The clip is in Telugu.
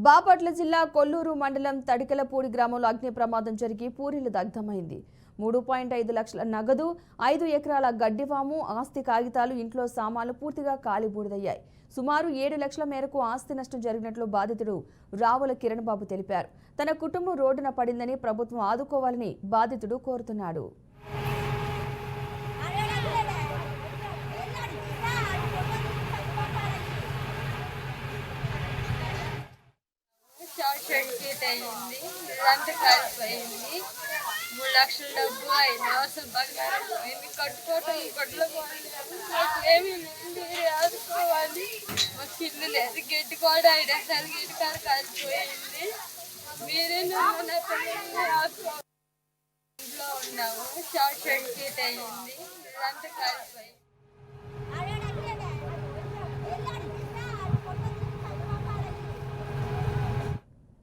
బాపట్ల జిల్లా కొల్లూరు మండలం తడికెలపూడి గ్రామంలో అగ్ని ప్రమాదం జరిగి పూరీలు దగ్ధమైంది. 3.5 లక్షల నగదు, 5 ఎకరాల గడ్డివాము, ఆస్తి కాగితాలు, ఇంట్లో సామాన్లు పూర్తిగా కాలిబూడిదయ్యాయి. సుమారు 7 లక్షల మేరకు ఆస్తి నష్టం జరిగినట్లు బాధితుడు రావుల కిరణ్ బాబు తెలిపారు. తన కుటుంబం రోడ్డున పడిందని ప్రభుత్వం ఆదుకోవాలని బాధితుడు కోరుతున్నాడు. షార్ట్ సర్క్యూట్ అయ్యింది. ఇదంతా కాలిపోయింది. 3 లక్షల డబ్బు అయింది. అసలు బంగారం పోయింది. కట్టుకోవటం గొడ్లు పోయింది. ఏమీ లేదు, ఆదుకోవాలి. మాకు ఇల్లు లేదు, గడ్డి కూడా అయినా గడ్డి కాడ కాలిపోయింది. మీరే నా పిల్లల్ని ఆదుకోవాలి. ఇంట్లో ఉన్నాము. షార్ట్ సర్క్యూట్ అయ్యింది. ఇదంతా కాలిపోయింది.